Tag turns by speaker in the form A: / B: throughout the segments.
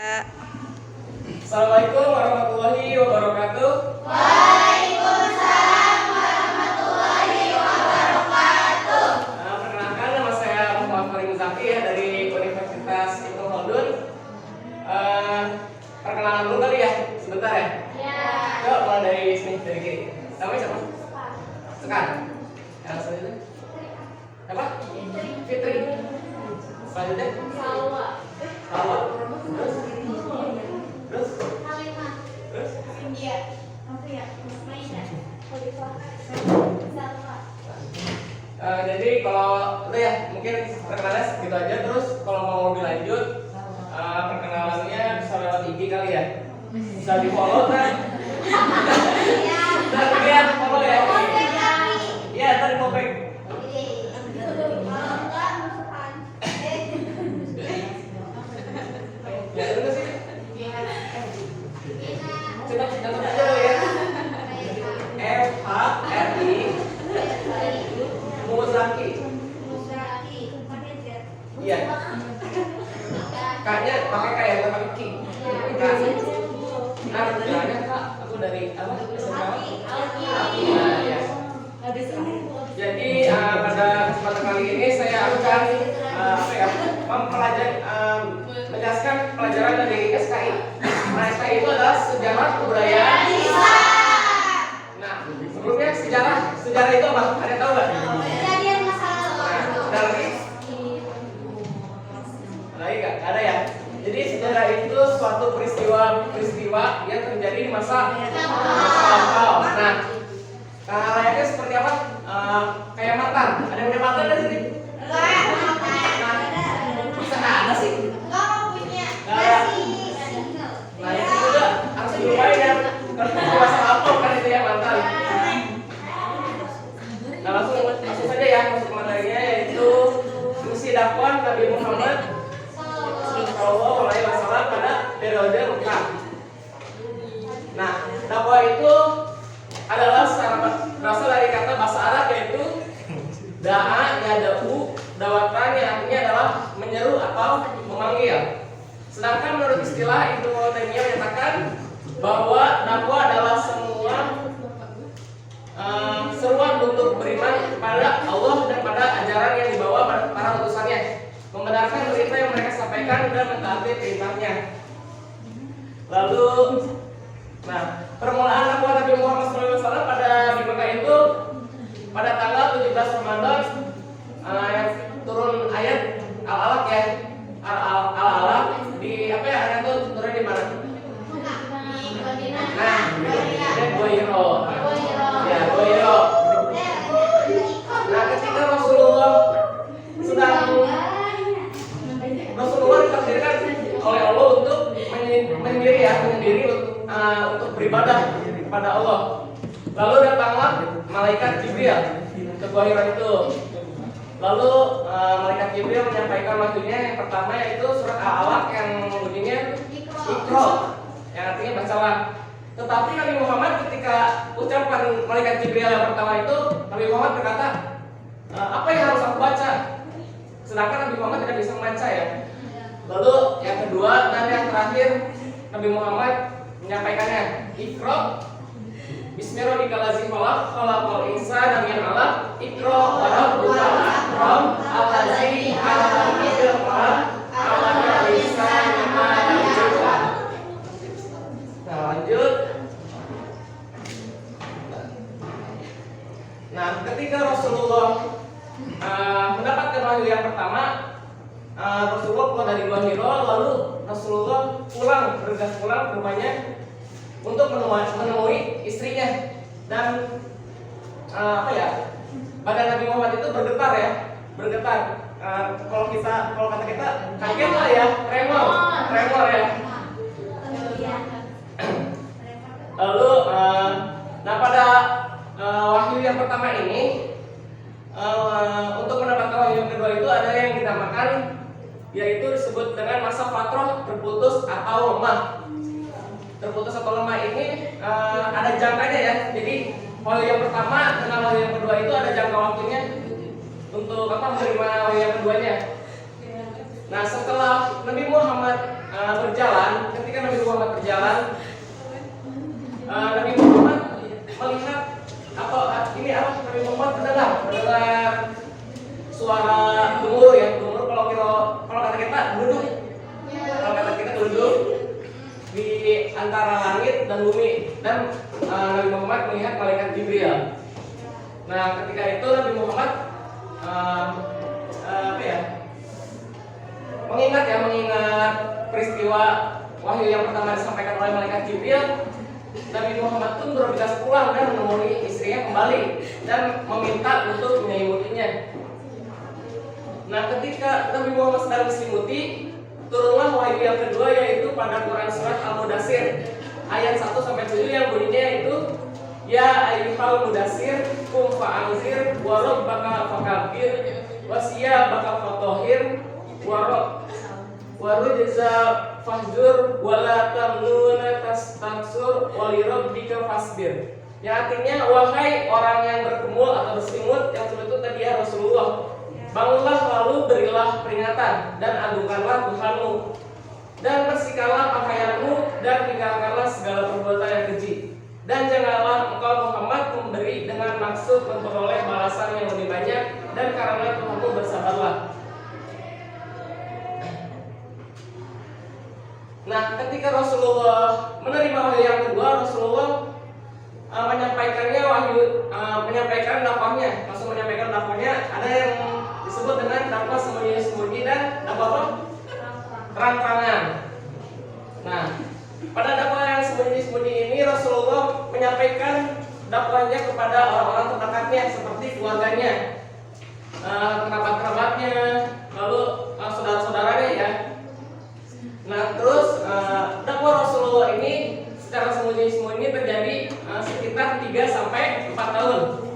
A: Assalamualaikum warahmatullahi wabarakatuh.
B: Waalaikumsalam warahmatullahi wabarakatuh.
A: Perkenalkan, nama saya Muhammad Farid Zaki ya, dari Universitas Ibnu Khaldun. Perkenalan dulu kali ya, sebentar ya.
B: Ya.
A: Yuk, mulai dari sini, dari kiri. Namanya siapa? Sekar. Yang selanjutnya? Apa? Fitri. Selanjutnya?
B: Salwa.
A: Salwa. Terus?
B: Halimah.
A: Terus?
B: India. Novia. Maida. Khalifah. Salwa.
A: Jadi kalau itu ya mungkin perkenalannya segitu aja. Terus kalau mau dilanjut perkenalannya bisa lewat IG kali ya, bisa di follow kan? Ntar lihat follow ya. Iya, ntar di follow back. Ya itu sih. Catat aja lo ya. FHRI Muzaki. Iya. K-nya pakai K ya, bukan pakai K. Nah, jalannya Kak, aku dari apa? Nah, ya. Jadi pada kesempatan kali ini saya akan menjelaskan pelajaran dari SKI. Nah, SKI itu adalah sejarah kebudayaan. Nah, sebelumnya sejarah itu apa? Ada yang tahu nggak? Ada lagi? Lagi nggak? Ada ya. Jadi sejarah itu suatu peristiwa yang terjadi di masa lampau. Nah, layaknya seperti apa? Kayak mantan. Ada yang punya mantan nggak sini? Bisa nggak ada sih? Nah, itu juga harus dilupain ya. Karena masa lampau kan itu ya mantan. Nah, langsung saja ya masuk materinya, yaitu misi dakwah Nabi Muhammad Shallallahu Alaihi Wasallam pada periode Mekah. Nah, dakwah itu adalah berasal dari kata bahasa Arab, yaitu da'a yad'u, dawatan yang artinya adalah menyeru atau memanggil. Sedangkan menurut istilah Ibnu Taimiyah menyatakan bahwa dakwah adalah semua seruan untuk beriman kepada Allah dan pada ajaran yang dibawa para utusannya, membenarkan berita yang mereka sampaikan dan mentaati perintahnya. Lalu, permulaan dakwah Nabi Muhammad SAW di Mekah itu pada tanggal 17 Ramadan yang turun ayat Al-Alaq ya, Al-Alaq di apa ya, ayat itu turun di mana? Nah, di Boiro. Ya, Boiro. Nah, ketika Rasulullah ditakdirkan oleh Allah untuk menyendiri untuk beribadah kepada Allah. Lalu datanglah malaikat Jibril ke Gua Hira itu. Lalu malaikat Jibril menyampaikan wahyunya yang pertama, yaitu surat Al-Alaq yang bunyinya Iqra, yang artinya bacalah. Tetapi Nabi Muhammad ketika ucapan malaikat Jibril yang pertama itu, Nabi Muhammad berkata, apa yang harus aku baca? Sedangkan Nabi Muhammad tidak bisa membaca ya. Lalu yang kedua dan yang terakhir, Nabi Muhammad menyampaikannya, Iqra Bismillahirrahmanirrahim, khalaqal insana min 'alaq, Iqra wa rabbukal akram, allazi 'allama bil qalam, 'allama al-insana ma lam ya'lam. Nah, lanjut. Nah, ketika Rasulullah mendapatkan wahyu yang pertama, Rasulullah keluar dari Gua Hira, lalu Rasulullah bergegas pulang ke rumahnya untuk menemui istrinya. Dan badan Nabi Muhammad itu bergetar ya, kalau kata kita kaget lah ya, tremor ya. Lalu pada wahyu yang pertama ini, untuk mendapatkan wahyu yang kedua itu ada yang dinamakan, yaitu disebut dengan masa fatrah terputus atau lemah. Terputus atau lemah ini ada jangkanya ya. Jadi wahyu yang pertama dengan wahyu yang kedua itu ada jangka waktunya untuk menerima wahyu yang keduanya. Nah, setelah Nabi Muhammad berjalan berjalan, Nabi Muhammad melihat Nabi Muhammad mendengar suara gemuruh ya. Gemuruh kalau kata kita duduk. Kalau kata kita duduk di antara langit dan bumi, dan Nabi Muhammad melihat malaikat Jibril. Nah, ketika itu Nabi Muhammad mengingat peristiwa wahyu yang pertama disampaikan oleh malaikat Jibril. Nabi Muhammad pun bergegas pulang dan menemui istrinya kembali dan meminta untuk menyelimutinya. Nah, ketika Nabi Muhammad sedang diselimuti, turunlah wahyu yang kedua, yaitu pada Quran surat Al-Mudatsir ayat 1-7 yang bunyinya itu, ya ayyuhal mudatsir qum fa'anzir wa rabbaka fakabbir wa siyabaka fatahhir wa rujza fahjur wa la tamnuna tastaksur wa li rabbika fasbir. Yang artinya, wahai orang yang berkemul atau berselimut, yang sebut itu tadi ya Rasulullah, bangunlah lalu berilah peringatan dan agungkanlah Tuhanmu, dan bersihkanlah pakaianmu dan tinggalkanlah segala perbuatan yang keji, dan janganlah engkau Muhammad memberi dengan maksud memperoleh balasan yang lebih banyak, dan karena Tuhanmu bersabarlah. Nah, ketika Rasulullah menerima wahyu yang kedua, Rasulullah menyampaikan dakwahnya, langsung menyampaikan dakwahnya. Ada yang disebut dengan dakwah sembunyi-sembunyi dan dakwah terang-terangan. Nah, pada dakwah yang sembunyi-sembunyi ini Rasulullah menyampaikan dakwahnya kepada orang-orang terdekatnya seperti keluarganya, kerabat-kerabatnya, lalu saudara-saudaranya ya. Nah, terus dakwah Rasulullah ini secara sembunyi-sembunyi terjadi sekitar 3-4 tahun.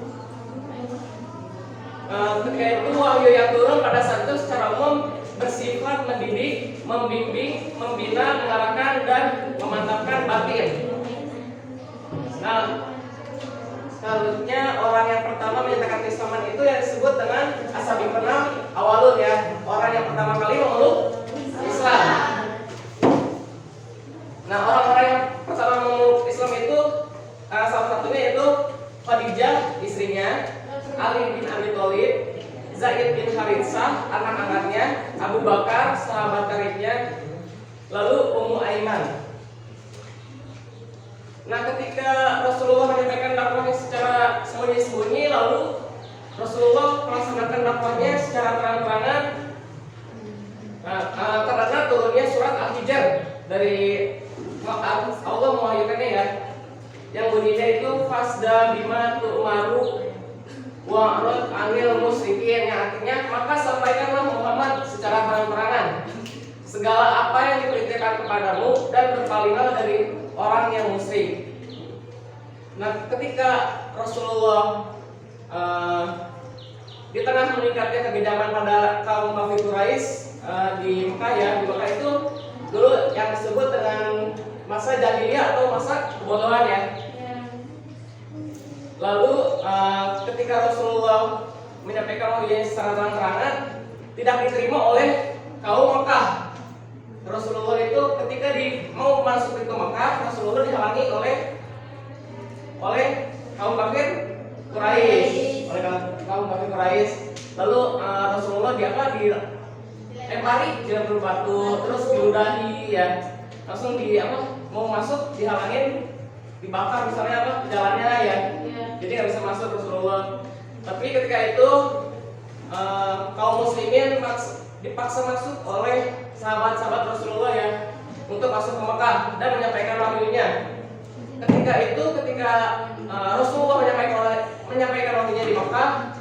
A: Ketika itu wahyu yang turun pada saat itu secara umum bersifat mendidik, membimbing, membina, mengarahkan, dan memantapkan batin. Nah, selanjutnya orang yang pertama menyatakan keislaman itu yang disebut dengan as-sabiqun awalun ya, orang yang pertama kali memeluk Islam. Nah, orang-orang yang pertama memeluk Islam itu salah satunya itu Khadijah istrinya, Ali bin Abi Thalib, Zaid bin Haritsah anak-anaknya, Abu Bakar sahabat karibnya, lalu Ummu Aiman. Nah, ketika Rasulullah menyampaikan dakwahnya secara sembunyi-sembunyi, lalu Rasulullah melaksanakan dakwahnya secara terang-terangan. Nah, karena turunnya surat Al-Hijr dari Allah mewahyukannya ya, yang bunyinya itu fasda bima tu'maru wa'rad 'anil musyrikin, yang artinya maka sampaikanlah Muhammad secara terang-terangan segala apa yang diperintahkan kepadamu dan berpalinglah dari orang yang musyrik. Nah, ketika Rasulullah di tengah meningkatnya kekejaman pada kaum kafir Quraisy di Mekah ya, di Mekah itu dulu yang disebut dengan masa jahiliyah atau masa kebodohan ya. Lalu ketika Rasulullah menyampaikan wahyunya secara terang-terangan, tidak diterima oleh kaum Mekah. Rasulullah itu ketika mau masuk ke Mekah, Rasulullah dihalangi oleh kaum kafir Quraisy, Lalu Rasulullah dilempari dilempar batu, terus diludahi ya. Langsung mau masuk dihalangin, dibakar misalnya jalannya ya. Jadi nggak bisa masuk Rasulullah. Tapi ketika itu kaum muslimin dipaksa masuk oleh sahabat-sahabat Rasulullah ya untuk masuk ke Mekah dan menyampaikan wahyunya. Ketika Rasulullah menyampaikan wahyunya di Mekah,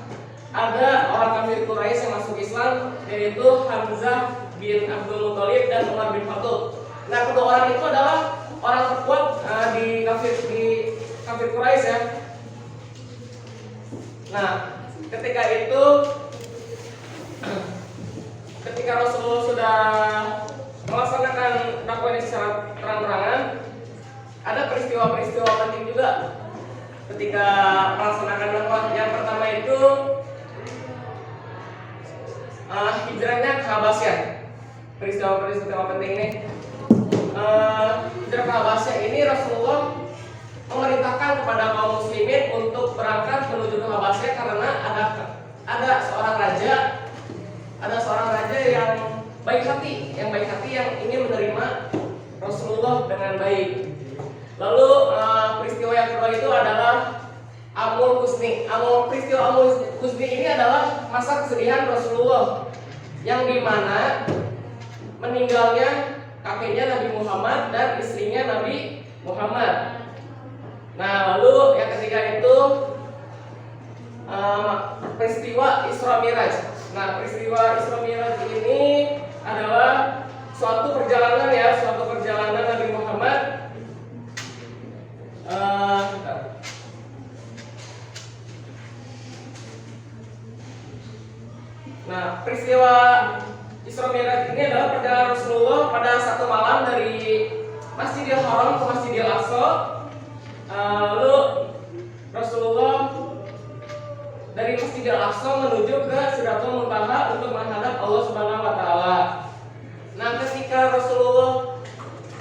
A: ada orang kafir Quraisy yang masuk Islam, yaitu Hamzah bin Abdul Muthalib dan Umar bin Khattab. Nah, kedua orang itu adalah orang terkuat di kafir Quraisy ya. Nah, ketika Rasulullah sudah melaksanakan dakwahnya secara terang-terangan, ada peristiwa-peristiwa penting juga ketika melaksanakan dakwah. Yang pertama itu hijrahnya ke Habasyah. Peristiwa penting ini hijrah ke Habasyah ini Rasulullah memerintahkan kepada kaum muslimin untuk berangkat menuju ke Habasyah karena ada seorang raja yang baik hati yang ingin menerima Rasulullah dengan baik. Lalu peristiwa yang kedua itu adalah Amul Husni. Peristiwa Amul Husni ini adalah masa kesedihan Rasulullah yang dimana meninggalnya kakeknya Nabi Muhammad dan istrinya Nabi Muhammad. Nah, lalu yang ketiga itu peristiwa Isra Miraj. Nah, peristiwa Isra Miraj ini adalah suatu perjalanan Nabi Muhammad Nah, peristiwa Isra Miraj ini adalah perjalanan Rasulullah pada satu malam dari Masjidil Haram ke Masjidil Aqsa. Lalu Rasulullah dari Masjidil Aqsa menuju ke Sidratul Muntaha untuk menghadap Allah Subhanahu wa taala. Nah, ketika Rasulullah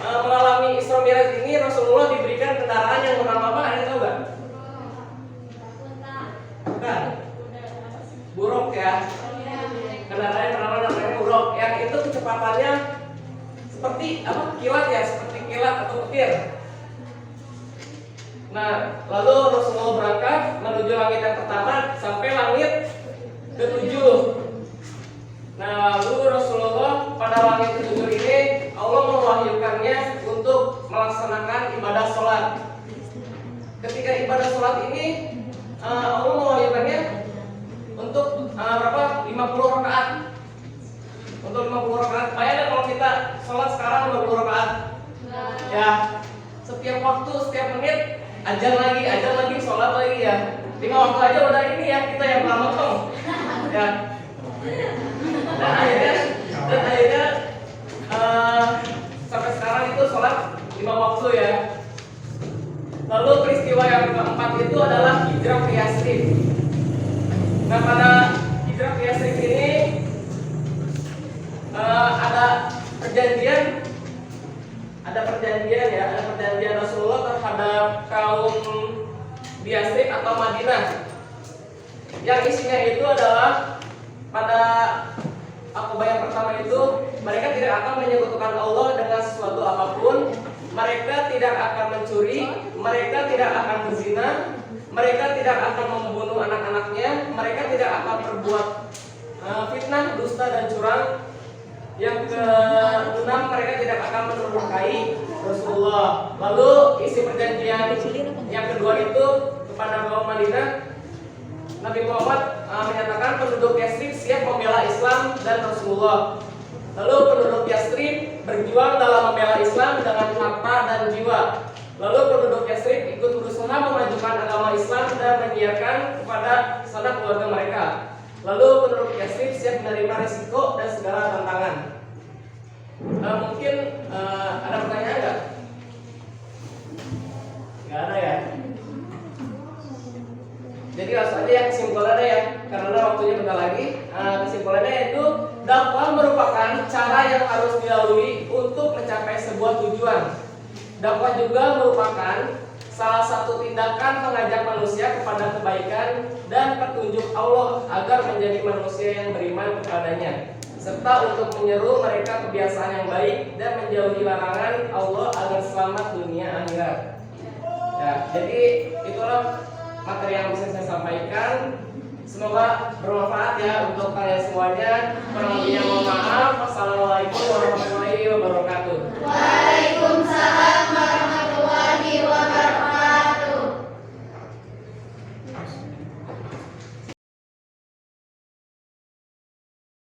A: mengalami Isra Miraj ini, Rasulullah diberikan kendaraan yang bernama apa? Ada yang tahu nggak? Bukan. Buruk ya. Kendaraan yang namanya buruk. Yang itu kecepatannya seperti apa? Kilat ya, seperti kilat atau petir. Nah, lalu Rasulullah berangkat menuju langit yang pertama sampai langit ke-7. Nah, lalu Rasulullah pada langit ke-7 ini Allah mewahyukannya untuk melaksanakan ibadah sholat. Ketika ibadah sholat ini Allah mewahyukannya untuk 50 rakaat. Untuk 50 rakaat. Bayangkan kalau kita sholat sekarang 50 rakaat. Ya, setiap waktu, setiap menit azan lagi, sholat lagi ya. 5 waktu aja udah ini ya, kita yang pernah motong. Ya. Dan akhirnya sampai sekarang itu sholat 5 waktu ya. Lalu peristiwa yang keempat itu adalah hijrah ke Yathrib. Nah, pada hijrah ke Yathrib ini ada perjanjian Rasulullah terhadap kaum di Yathrib atau Madinah. Yang isinya itu adalah pada akobah yang pertama itu mereka tidak akan menyekutukan Allah dengan sesuatu apapun. Mereka tidak akan mencuri, mereka tidak akan berzina, mereka tidak akan membunuh anak-anaknya, mereka tidak akan berbuat fitnah, dusta dan curang. Yang ke-6, mereka tidak akan menurunkai Rasulullah. Lalu isi perjanjian yang kedua itu kepada kaum Madinah, Nabi Muhammad menyatakan penduduk Yathrib siap membela Islam dan Rasulullah. Lalu penduduk Yathrib berjuang dalam membela Islam dengan harta dan jiwa. Lalu penduduk Yathrib ikut berusaha memajukan agama Islam dan menyiarkan kepada sanak keluarga mereka. Lalu penduduk Yathrib siap menerima risiko dan segala tantangan. Mungkin ada pertanyaan nggak? Nggak ada ya. Jadi langsung aja yang kesimpulannya ya, karena waktunya bentar lagi. Kesimpulannya itu dakwah merupakan cara yang harus dilalui untuk mencapai sebuah tujuan. Dakwah juga merupakan salah satu tindakan mengajak manusia kepada kebaikan dan petunjuk Allah agar menjadi manusia yang beriman kepadanya, serta untuk menyeru mereka kebiasaan yang baik dan menjauhi larangan Allah agar selamat dunia akhirat. Ya, jadi itulah materi yang bisa saya sampaikan. Semoga bermanfaat ya untuk kalian semuanya. Kurang lebihnya mohon maaf. Wassalamualaikum warahmatullahi wabarakatuh.